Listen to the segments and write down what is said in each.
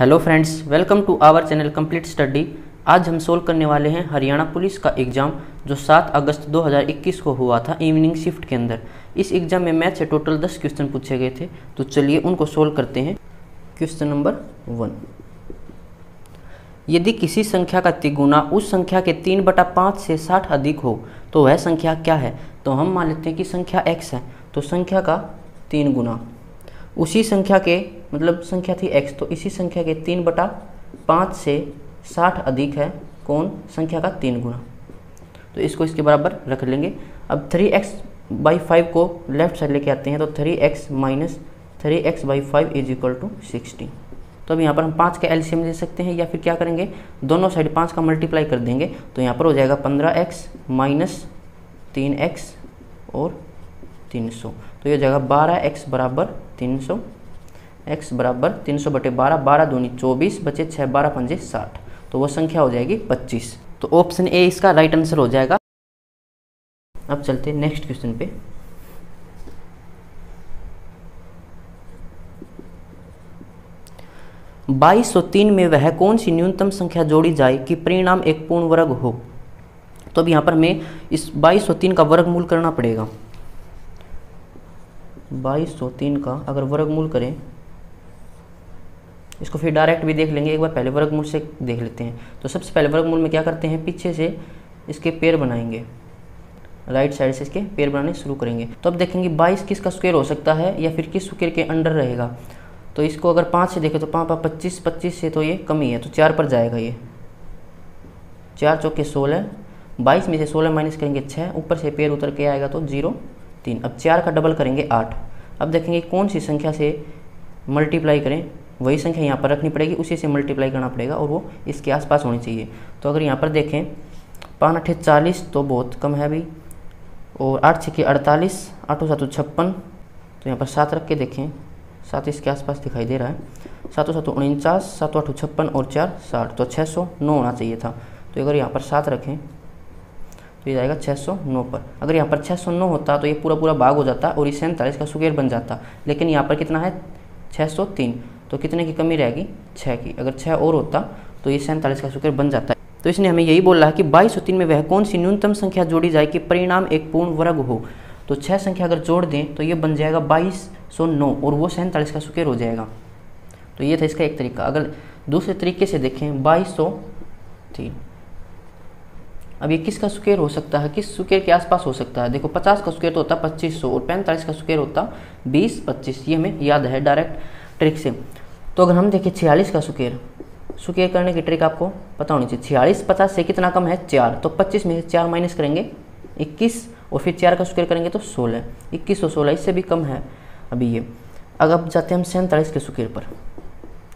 Hello friends, welcome to our channel complete study. आज हम solve करने वाले हैं हरियाणा पुलिस का एग्ज़ाम जो 7 अगस्त 2021 को हुआ था इवनिंग शिफ्ट के अंदर। इस एग्ज़ाम में मैथ से टोटल 10 क्वेश्चन पूछे गए थे, तो चलिए उनको सोल्व करते हैं। क्वेश्चन नंबर 1, यदि किसी संख्या का तिगुना उस संख्या के 3/5 से 60 अधिक हो तो वह संख्या क्या है। तो हम मान लेते हैं कि संख्या x है, तो संख्या का 3 गुना उसी संख्या के, मतलब संख्या थी x, तो इसी संख्या के 3/5 से 60 अधिक है कौन, संख्या का 3 गुना। तो इसको इसके बराबर रख लेंगे। अब 3x/5 को लेफ्ट साइड लेके आते हैं, तो 3x minus 3x/5 is equal to 60। तो अब यहाँ पर हम 5 का एलसीएम ले सकते हैं, या फिर क्या करेंगे, दोनों साइड 5 का मल्टीप्लाई कर देंगे। तो यहाँ पर हो जाएगा 15x माइनस 3x और 300, तो ये हो जाएगा 12x बराबर 300, x बराबर 300/12, 12 दूनी 24, बचे 6, 12 पंजे 60, तो वो संख्या हो जाएगी 25। तो ऑप्शन ए इसका राइट आंसर हो जाएगा। अब चलते हैं नेक्स्ट क्वेश्चन पे। बाईस 3 में वह कौन सी न्यूनतम संख्या जोड़ी जाए कि परिणाम एक पूर्ण वर्ग हो। तो अब यहाँ पर हमें इस 2203 का वर्गमूल करना पड़ेगा। 2203 का अगर वर्गमूल करें, इसको फिर डायरेक्ट भी देख लेंगे, एक बार पहले वर्गमूल से देख लेते हैं। तो सबसे पहले वर्गमूल में क्या करते हैं, पीछे से इसके पेड़ बनाएंगे, राइट साइड से इसके पेड़ बनाने शुरू करेंगे। तो अब देखेंगे 22 किसका स्क्वायर हो सकता है या फिर किस स्क्वायर के अंडर रहेगा। तो इसको अगर 5 से देखें तो 5 25, 25 से तो ये कम ही है, तो 4 पर जाएगा। ये 4 चौके 16, 22 में से 16 माइनस करेंगे 6, ऊपर से पेड़ उतर के आएगा तो 0 3। अब 4 का डबल करेंगे 8। अब देखेंगे कौन सी संख्या से मल्टीप्लाई करें, वही संख्या यहाँ पर रखनी पड़ेगी, उसी से मल्टीप्लाई करना पड़ेगा और वो इसके आसपास होनी चाहिए। तो अगर यहाँ पर देखें 5 8 40 तो बहुत कम है अभी, और 8 6 48, 8 7 56, तो यहाँ पर 7 रख के देखें, 7 इसके आसपास दिखाई दे रहा है, 7 7 49, 7 8 56 और 4 60, तो 609 होना चाहिए था। तो अगर यहाँ पर 7 रखें तो ये जाएगा 609 पर। अगर यहाँ पर 609 होता तो ये पूरा भाग हो जाता और ये 47 का स्क्वायर बन जाता, लेकिन यहाँ पर कितना है 603, तो कितने की कमी रहेगी 6 की। अगर 6 और होता तो ये 47 का स्क्वायर बन जाता है। तो इसने हमें यही बोला है कि 2203 में वह कौन सी न्यूनतम संख्या जोड़ी जाए कि परिणाम एक पूर्ण वर्ग हो। तो 6 संख्या अगर जोड़ दें तो ये बन जाएगा 2209 और वो 47 का स्क्वायर हो जाएगा। तो ये था इसका एक तरीका। अगर दूसरे तरीके से देखें 2203, अब ये किसका स्क्वायर हो सकता है, किस स्क्वायर के आसपास हो सकता है। देखो 50 का स्क्वायर तो होता 2500 और 45 का स्क्वायर होता 20 25, ये हमें याद है डायरेक्ट ट्रिक से। तो अगर हम देखें 46 का स्क्वायर करने की ट्रिक आपको पता होनी चाहिए। 46 50 से कितना कम है 4, तो 25 में से 4 माइनस करेंगे 21 और फिर 4 का स्क्वायर करेंगे तो 16, 21 और 16 इससे भी कम है अभी ये। अब जाते हैं हम 47 के स्क्वायर पर,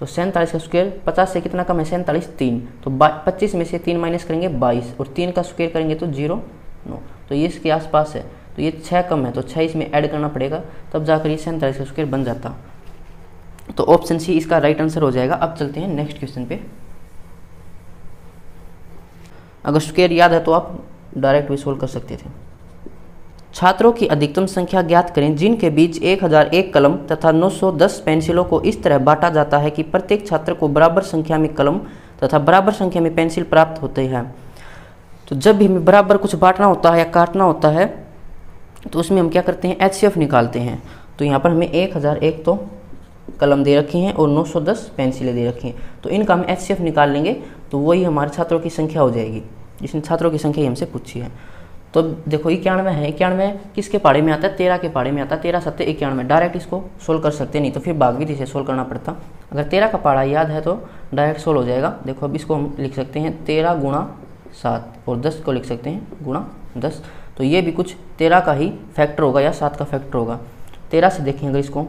तो 47 का स्क्वायर 50 से कितना कम है 47 3, तो 25 में से 3 माइनस करेंगे 22 और 3 का स्क्वायर करेंगे तो 0 9, तो ये इसके आसपास है। तो ये 6 कम है, तो 6 इसमें ऐड करना पड़ेगा, तब जाकर ये 47 का स्क्वायर बन जाता। तो ऑप्शन सी इसका राइट आंसर हो जाएगा। अब चलते हैं नेक्स्ट क्वेश्चन पे। अगर स्क्वायर याद है तो आप डायरेक्ट भी सोल्व कर सकते थे। छात्रों की अधिकतम संख्या ज्ञात करें जिनके बीच 1001 कलम तथा 910 पेंसिलों को इस तरह बांटा जाता है कि प्रत्येक छात्र को बराबर संख्या में कलम तथा बराबर संख्या में पेंसिल प्राप्त होते हैं। तो जब भी हमें बराबर कुछ बांटना होता है या काटना होता है तो उसमें हम क्या करते हैं, एचसीएफ निकालते हैं। तो यहाँ पर हमें 1001 तो कलम दे रखी हैं और 910 पेंसिलें दे रखी हैं, तो इनका हम एचसीएफ निकाल लेंगे, तो वही हमारे छात्रों की संख्या हो जाएगी। जिसने छात्रों की संख्या हमसे पूछी है। तो देखो 91 है, 91 किसके पाड़े में आता है, 13 के पाड़े में आता है, 13 7 91। डायरेक्ट इसको सोल्व कर सकते, नहीं तो फिर भागविधि से सोल्व करना पड़ता। अगर 13 का पाड़ा याद है तो डायरेक्ट सोल्व हो जाएगा। देखो अब इसको हम लिख सकते हैं 13 गुणा 7 और 10 को लिख सकते हैं गुणा 10, तो ये भी कुछ 13 का ही फैक्टर होगा या 7 का फैक्टर होगा। 13 से देखें अगर इसको,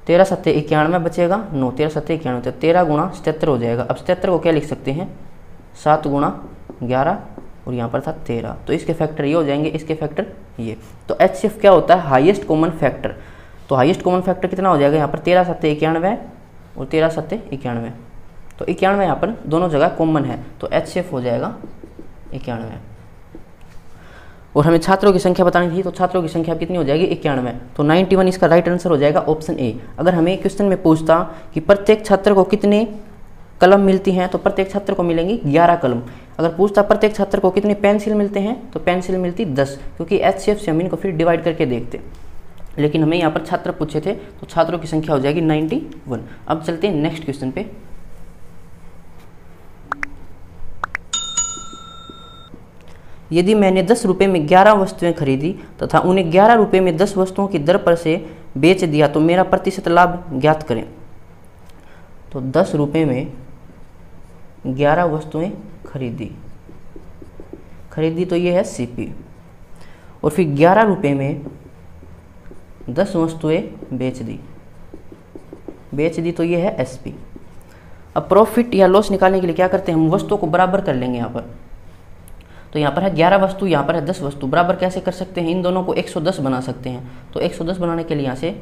13 7 91 बचेगा 9, 13 7 91, तो 13 गुणा 77 हो जाएगा। अब 77 को क्या लिख सकते हैं 7 गुणा 11 और यहाँ पर था 13, तो इसके फैक्टर ये हो जाएंगे, इसके फैक्टर ये। तो एचसीएफ क्या होता है, हाईएस्ट कॉमन फैक्टर। तो हाईएस्ट कॉमन फैक्टर कितना हो जाएगा यहाँ पर 13 7 91 और 13 7 91, तो 91 यहाँ पर दोनों जगह कॉमन है, तो एचसीएफ हो जाएगा 91। और हमें छात्रों की संख्या बतानी थी, तो छात्रों की संख्या कितनी हो जाएगी 91। तो 91 इसका राइट आंसर हो जाएगा ऑप्शन ए। अगर हमें क्वेश्चन में पूछता कि प्रत्येक छात्र को कितने कलम मिलती हैं, तो प्रत्येक छात्र को मिलेंगी 11 कलम। अगर पूछता प्रत्येक छात्र को कितने पेंसिल मिलते हैं, तो पेंसिल मिलती 10, क्योंकि HCF से हम इनको फिर डिवाइड करके देखते। लेकिन हमें यहाँ पर छात्र पूछे थे, तो छात्रों की संख्या हो जाएगी 91। अब चलते हैं नेक्स्ट क्वेश्चन पे। यदि मैंने 10 रुपये में 11 वस्तुएं खरीदी तथा उन्हें 11 रुपये में 10 वस्तुओं की दर पर से बेच दिया, तो मेरा प्रतिशत लाभ ज्ञात करें। तो 10 रुपये में 11 वस्तुएं खरीदी तो ये है CP, और फिर 11 रुपये में 10 वस्तुएं बेच दी तो ये है SP। अब प्रॉफिट या लॉस निकालने के लिए क्या करते हैं, हम वस्तुओं को बराबर कर लेंगे। यहाँ पर तो यहाँ पर है 11 वस्तु, यहाँ पर है 10 वस्तु। बराबर कैसे कर सकते हैं, इन दोनों को 110 बना सकते हैं। तो 110 बनाने के लिए यहाँ से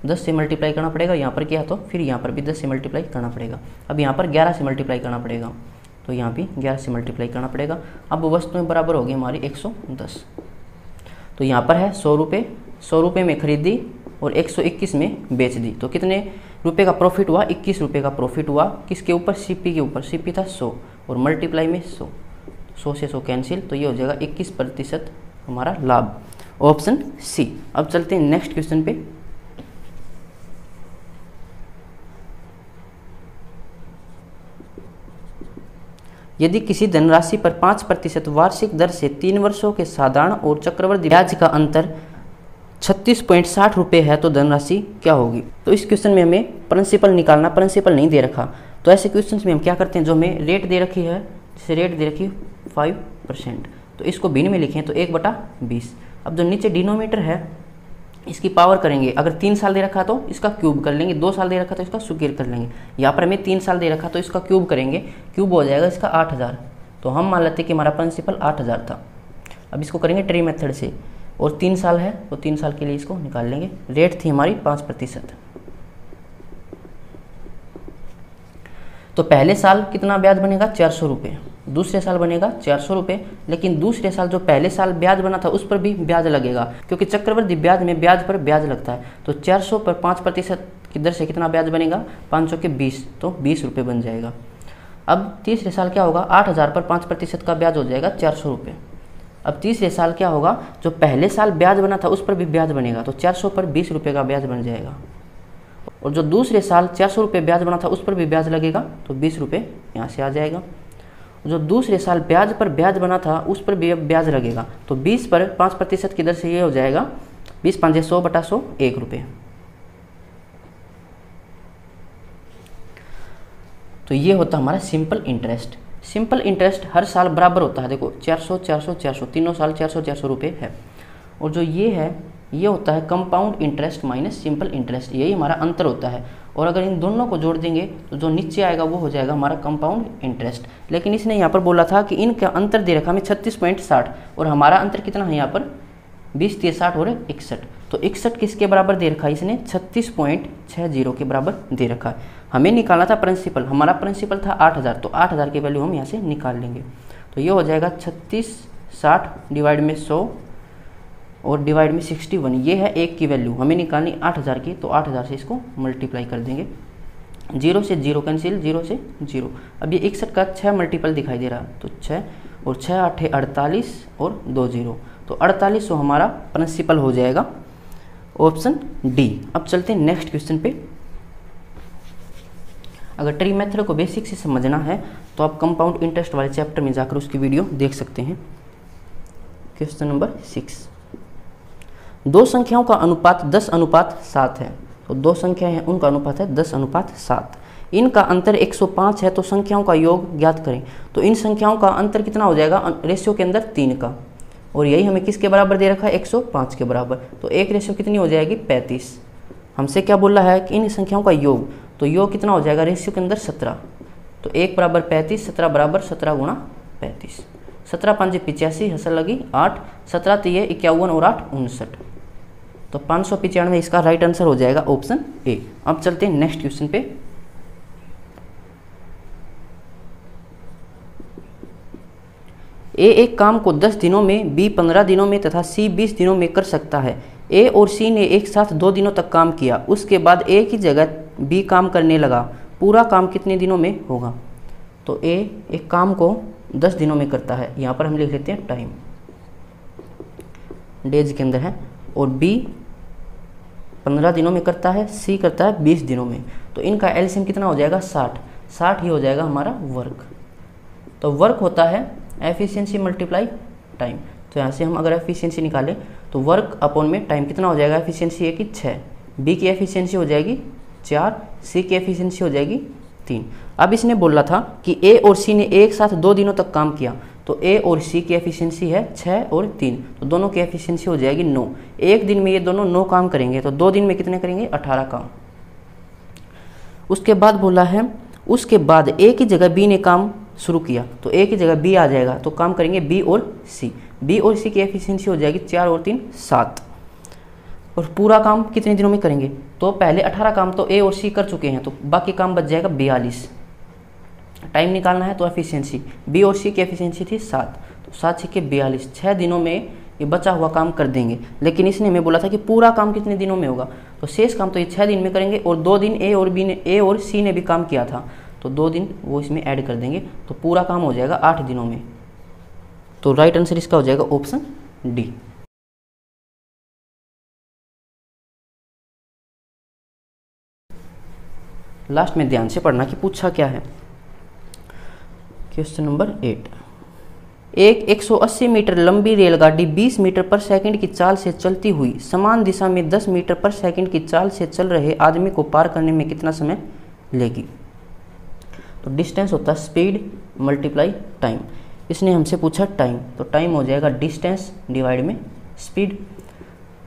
10 से मल्टीप्लाई करना पड़ेगा, यहाँ पर किया तो फिर यहाँ पर भी 10 से मल्टीप्लाई करना पड़ेगा। अब यहाँ पर 11 से मल्टीप्लाई करना पड़ेगा, तो यहाँ भी 11 से मल्टीप्लाई करना पड़ेगा। अब वस्तुएं बराबर होगी हमारी 110। तो यहाँ पर है 100 रुपये में खरीदी और 121 में बेच दी, तो कितने रुपये का प्रॉफिट हुआ, 21 रुपये का प्रॉफिट हुआ। किसके ऊपर, CP के ऊपर। CP था 100 और मल्टीप्लाई में 100 से 100 कैंसिल, तो ये हो जाएगा 21% हमारा लाभ, ऑप्शन C। अब चलते हैं नेक्स्ट क्वेश्चन पे। यदि किसी धनराशि पर 5% वार्षिक दर से 3 वर्षों के साधारण और चक्रवृद्धि ब्याज का अंतर 36.60 रुपये है, तो धनराशि क्या होगी। तो इस क्वेश्चन में हमें प्रिंसिपल निकालना, प्रिंसिपल नहीं दे रखा। तो ऐसे क्वेश्चन में हम क्या करते हैं, जो हमें रेट दे रखी है, जैसे रेट दे रखी 5%, तो इसको भिन्न में लिखें तो 1/20। अब जो नीचे डिनोमीटर है इसकी पावर करेंगे। अगर 3 साल दे रखा तो इसका क्यूब कर लेंगे, 2 साल दे रखा तो इसका स्क्वायर कर लेंगे। यहाँ पर हमें 3 साल दे रखा तो इसका क्यूब करेंगे, क्यूब हो जाएगा इसका 8000। तो हम मान लेते हैं कि हमारा प्रिंसिपल 8000 था। अब इसको करेंगे ट्री मेथड से, और 3 साल है तो 3 साल के लिए इसको निकाल लेंगे। रेट थी हमारी 5%। तो पहले साल कितना ब्याज बनेगा, 400 रुपये। दूसरे साल बनेगा 400 रुपये, लेकिन दूसरे साल जो पहले साल ब्याज बना था उस पर भी ब्याज लगेगा, क्योंकि चक्रवृद्धि ब्याज में ब्याज पर ब्याज लगता है। तो 400 पर 5% की दर से कितना ब्याज बनेगा, 500 के 20, तो 20 रुपये बन जाएगा। अब तीसरे साल क्या होगा, 8000 पर 5% का ब्याज हो जाएगा 400 रुपये। अब तीसरे साल क्या होगा, जो पहले साल ब्याज बना था उस पर भी ब्याज बनेगा, तो 400 पर 20 रुपये का ब्याज बन जाएगा। और जो दूसरे साल 400 रुपये ब्याज बना था उस पर भी ब्याज लगेगा, तो 20 रुपये यहाँ से आ जाएगा। जो दूसरे साल ब्याज पर ब्याज बना था उस पर भी ब्याज लगेगा, तो 20 पर 5% की दर से ये हो जाएगा 20 5 100 बटा 100, 1 रुपये। तो ये होता हमारा सिंपल इंटरेस्ट। सिंपल इंटरेस्ट हर साल बराबर होता है, देखो 400 400 400, तीनों साल 400 400 रुपये है। और जो ये है ये होता है compound interest minus simple interest, यही हमारा अंतर होता है। और अगर इन दोनों को जोड़ देंगे तो जो नीचे आएगा वो हो जाएगा हमारा कंपाउंड इंटरेस्ट। लेकिन इसने यहाँ पर बोला था कि इनका अंतर दे रखा हमें 36.60, और हमारा अंतर कितना है यहाँ पर 20 3 60 और 61। तो 61 किसके बराबर दे रखा है, इसने 36.60 के बराबर दे रखा है। हमें निकालना था प्रिंसिपल, हमारा प्रिंसिपल था 8000, तो 8000 की वैल्यू हम यहाँ से निकाल लेंगे। तो ये हो जाएगा 3660 डिवाइड में 100 और डिवाइड में 61, ये है 1 की वैल्यू हमें निकालनी 8000 की, तो 8000 से इसको मल्टीप्लाई कर देंगे। 0 से 0 कैंसिल, 0 से 0। अब ये 61 का 6 मल्टीपल दिखाई दे रहा है, तो 6 और 6 8 48 और 2 0, तो 4800 हमारा प्रिंसिपल हो जाएगा, ऑप्शन डी। अब चलते हैं नेक्स्ट क्वेश्चन पे। अगर ट्री मेथड को बेसिक से समझना है तो आप कंपाउंड इंटरेस्ट वाले चैप्टर में जाकर उसकी वीडियो देख सकते हैं। क्वेश्चन नंबर 6, दो संख्याओं का अनुपात 10:7 है। तो दो संख्याएं हैं उनका अनुपात है 10:7। इनका अंतर 105 है, तो संख्याओं का योग ज्ञात करें। तो इन संख्याओं का अंतर कितना हो जाएगा, रेशियो के अंदर 3 का, और यही हमें किसके बराबर दे रखा है 105 के बराबर। तो एक रेशियो कितनी हो जाएगी 35। हमसे क्या बोल रहा है कि इन संख्याओं का योग, तो योग कितना हो जाएगा रेशियो के अंदर 17। तो 1 बराबर 35, 17 बराबर 17 गुणा 35। 17 5 85, हसल लगी 8, 17 3 51 और 8 59। तो 595 इसका राइट आंसर हो जाएगा ऑप्शन ए। अब चलते हैं नेक्स्ट क्वेश्चन पे। ए एक काम को 10 दिनों में, बी 15 दिनों में तथा सी 20 दिनों में कर सकता है। ए और सी ने एक साथ 2 दिनों तक काम किया, उसके बाद ए की जगह बी काम करने लगा, पूरा काम कितने दिनों में होगा? तो ए एक काम को 10 दिनों में करता है, यहाँ पर हम लिख लेते हैं टाइम, डेज के अंदर है, और बी 15 दिनों में करता है, सी करता है 20 दिनों में। तो इनका एलसीएम कितना हो जाएगा? 60 ही हो जाएगा हमारा वर्क। तो वर्क होता है एफिशिएंसी मल्टीप्लाई टाइम। तो यहाँ से हम अगर एफिशिएंसी निकालें तो वर्क अपॉन में टाइम कितना हो जाएगा? एफिशिएंसी ए की 6, बी की एफिशिएंसी हो जाएगी 4, सी की एफिशिएंसी हो जाएगी 3। अब इसने बोला था कि ए और सी ने एक साथ 2 दिनों तक काम किया, तो ए और सी की एफिशिएंसी है 6 और 3, तो दोनों की एफिशिएंसी हो जाएगी 9। एक दिन में ये दोनों 9 काम करेंगे, तो 2 दिन में कितने करेंगे? 18 काम। उसके बाद बोला है उसके बाद ए की जगह बी ने काम शुरू किया, तो ए की जगह बी आ जाएगा, तो काम करेंगे बी और सी। बी और सी की एफिशिएंसी हो जाएगी 4 और 3 7, और पूरा काम कितने दिनों में करेंगे? तो पहले 18 काम तो ए और सी कर चुके हैं, तो बाकी काम बच जाएगा 42। टाइम निकालना है तो एफिशिएंसी, बी और सी की एफिशिएंसी थी 7, तो 7 छक्के 42, 6 दिनों में ये बचा हुआ काम कर देंगे। लेकिन इसने हमें बोला था कि पूरा काम कितने दिनों में होगा, तो शेष काम तो ये 6 दिन में करेंगे, और 2 दिन ए और सी ने भी काम किया था, तो 2 दिन वो इसमें ऐड कर देंगे, तो पूरा काम हो जाएगा 8 दिनों में। तो राइट आंसर इसका हो जाएगा ऑप्शन डी। लास्ट में ध्यान से पढ़ना कि पूछा क्या है। क्वेश्चन नंबर 8, एक 180 मीटर लंबी रेलगाड़ी 20 मीटर पर सेकंड की चाल से चलती हुई समान दिशा में 10 मीटर पर सेकंड की चाल से चल रहे आदमी को पार करने में कितना समय लेगी? तो डिस्टेंस होता है स्पीड मल्टीप्लाई टाइम। इसने हमसे पूछा टाइम, तो टाइम हो जाएगा डिस्टेंस डिवाइड में स्पीड।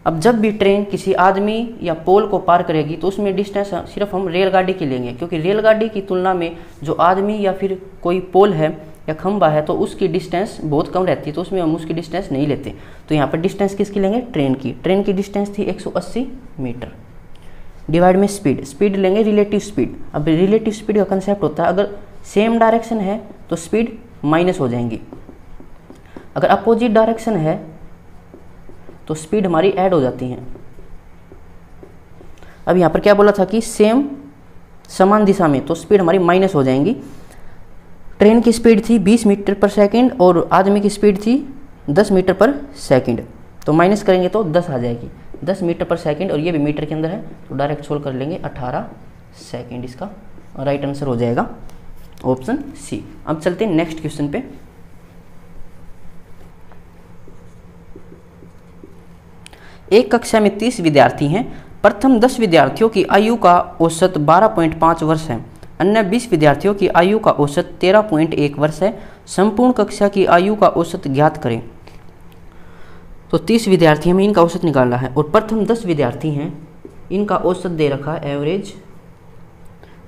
अब जब भी ट्रेन किसी आदमी या पोल को पार करेगी तो उसमें डिस्टेंस सिर्फ हम रेलगाड़ी की लेंगे, क्योंकि रेलगाड़ी की तुलना में जो आदमी या फिर कोई पोल है या खंबा है तो उसकी डिस्टेंस बहुत कम रहती है, तो उसमें हम उसकी डिस्टेंस नहीं लेते। तो यहाँ पर डिस्टेंस किसकी लेंगे? ट्रेन की। ट्रेन की डिस्टेंस थी 180 मीटर डिवाइड में स्पीड लेंगे रिलेटिव स्पीड। अब रिलेटिव स्पीड का कंसेप्ट होता है अगर सेम डायरेक्शन है तो स्पीड माइनस हो जाएंगी, अगर अपोजिट डायरेक्शन है तो स्पीड हमारी ऐड हो जाती है। अब यहाँ पर क्या बोला था कि समान दिशा में, तो स्पीड हमारी माइनस हो जाएंगी। ट्रेन की स्पीड थी 20 मीटर पर सेकंड और आदमी की स्पीड थी 10 मीटर पर सेकंड, तो माइनस करेंगे तो 10 आ जाएगी, 10 मीटर पर सेकंड, और ये भी मीटर के अंदर है तो डायरेक्ट सोल्व कर लेंगे 18 सेकंड। इसका राइट आंसर हो जाएगा ऑप्शन सी। अब चलते हैं नेक्स्ट क्वेश्चन पे। एक कक्षा में 30 विद्यार्थी हैं। प्रथम 10 विद्यार्थियों की आयु का औसत 12.5 वर्ष है, अन्य 20 विद्यार्थियों की आयु का औसत 13.1 वर्ष है। संपूर्ण कक्षा की आयु का औसत ज्ञात करें। तो 30 विद्यार्थी हमें इनका औसत निकालना है, और प्रथम 10 विद्यार्थी हैं, इनका औसत दे रखा है एवरेज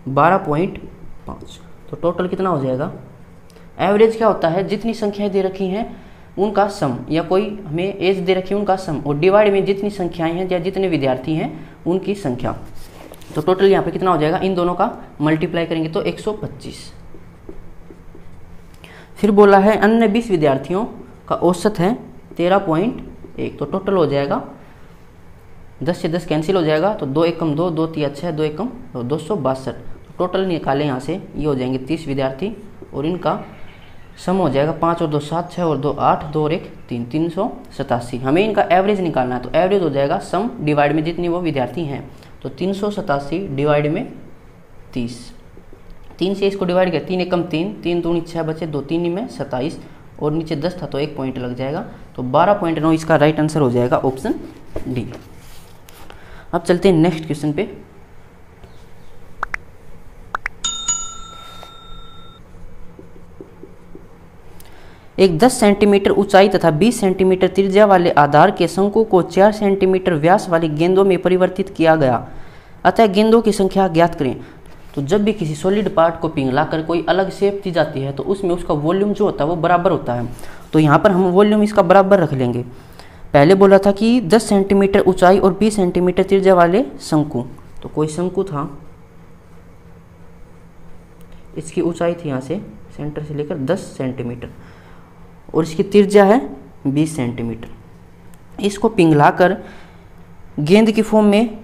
12.5, तो टोटल कितना हो जाएगा? एवरेज क्या होता है? जितनी संख्याएं दे रखी हैं उनका सम, या कोई हमें एज दे रखी है उनका सम, और डिवाइड में जितनी संख्याएं हैं या जितने विद्यार्थी हैं उनकी संख्या। तो टोटल यहाँ पे कितना हो जाएगा? इन दोनों का मल्टीप्लाई करेंगे तो 125। फिर बोला है अन्य 20 विद्यार्थियों का औसत है 13.1, तो टोटल हो जाएगा 10 से 10 कैंसिल हो जाएगा, तो 2 एकम 2, 2 तिया 6, 2 एकम 262। टोटल निकालें यहाँ से, ये हो जाएंगे 30 विद्यार्थी, और इनका सम हो जाएगा 5 और 2 7, 6 और 2 8, 2 और 1 3, 387। हमें इनका एवरेज निकालना है, तो एवरेज हो जाएगा सम डिवाइड में जितने वो विद्यार्थी हैं, तो 387 डिवाइड में 30। 3 से इसको डिवाइड किया, 3 एकम 3, 3 दूनी 6 बचे, 2 3 में 27, और नीचे 10 था तो 1 पॉइंट लग जाएगा, तो 12.9 इसका राइट आंसर हो जाएगा ऑप्शन डी। अब चलते हैं नेक्स्ट क्वेश्चन पे। एक 10 सेंटीमीटर ऊंचाई तथा 20 सेंटीमीटर त्रिज्या वाले आधार के शंकु को 4 सेंटीमीटर व्यास वाली गेंदों में परिवर्तित किया गया, अतः गेंदों की संख्या ज्ञात करें। तो जब भी किसी सॉलिड पार्ट को पिघलाकर कोई अलग शेप दी जाती है तो उसमें उसका वॉल्यूम जो होता है वो बराबर होता है, तो यहाँ पर हम वॉल्यूम इसका बराबर रख लेंगे। पहले बोला था कि 10 सेंटीमीटर ऊंचाई और 20 सेंटीमीटर त्रिज्या वाले शंकु, तो कोई शंकु था, इसकी ऊंचाई थी यहाँ से सेंटर से लेकर 10 सेंटीमीटर, और इसकी त्रिज्या है 20 सेंटीमीटर। इसको पिघलाकर गेंद की फॉर्म में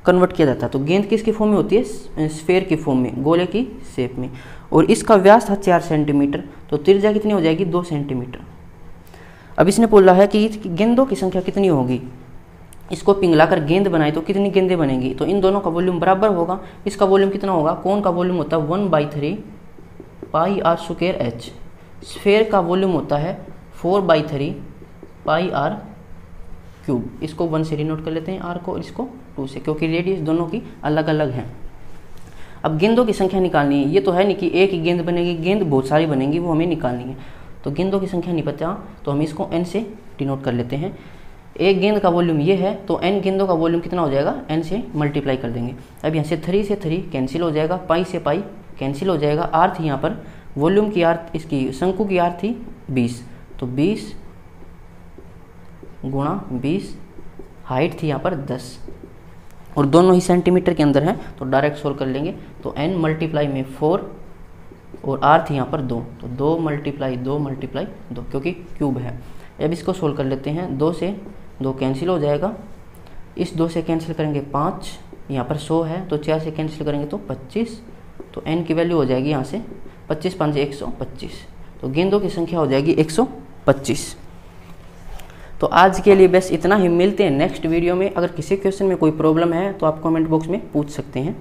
कन्वर्ट किया जाता है। तो गेंद किसकी फॉर्म में होती है? स्फेयर की फॉर्म में, गोले की शेप में। और इसका व्यास था 4 सेंटीमीटर, तो त्रिज्या कितनी हो जाएगी? 2 सेंटीमीटर। अब इसने बोला है कि गेंदों की संख्या कितनी होगी, इसको पिघलाकर गेंद बनाए तो कितनी गेंदें बनेंगी। तो इन दोनों का वॉल्यूम बराबर होगा। इसका वॉल्यूम कितना होगा? कोन का वॉल्यूम होता है 1/3 पाई आर स्क्वायर एच। स्फेयर का वॉल्यूम होता है 4/3 पाई आर क्यूब। इसको 1 से डिनोट कर लेते हैं आर को, और इसको 2 से, क्योंकि रेडियस दोनों की अलग अलग है। अब गेंदों की संख्या निकालनी है। ये तो है नहीं कि एक ही गेंद बनेगी, गेंद बहुत सारी बनेंगी, वो हमें निकालनी है। तो गेंदों की संख्या नहीं पता तो हम इसको n से डिनोट कर लेते हैं। एक गेंद का वॉल्यूम ये है, तो n गेंदों का वॉल्यूम कितना हो जाएगा? n से मल्टीप्लाई कर देंगे। अब यहाँ से 3 से 3 कैंसिल हो जाएगा, पाई से पाई कैंसिल हो जाएगा। आर थी यहाँ पर वॉल्यूम की, आर इसकी शंकु की आर थी 20, तो 20 गुणा 20, हाइट थी यहाँ पर 10, और दोनों ही सेंटीमीटर के अंदर हैं, तो डायरेक्ट सोल्व कर लेंगे। तो n मल्टीप्लाई में 4 और r थी यहाँ पर 2, तो 2 मल्टीप्लाई 2 मल्टीप्लाई 2, क्योंकि क्यूब है। अब इसको सोल्व कर लेते हैं। 2 से 2 कैंसिल हो जाएगा, इस 2 से कैंसिल करेंगे 5, यहाँ पर 100 है, तो 4 से कैंसिल करेंगे तो 25, तो n की वैल्यू हो जाएगी यहाँ से 25 5 125, तो गेंदों की संख्या हो जाएगी 125। तो आज के लिए बस इतना ही। मिलते हैं नेक्स्ट वीडियो में। अगर किसी क्वेश्चन में कोई प्रॉब्लम है तो आप कमेंट बॉक्स में पूछ सकते हैं।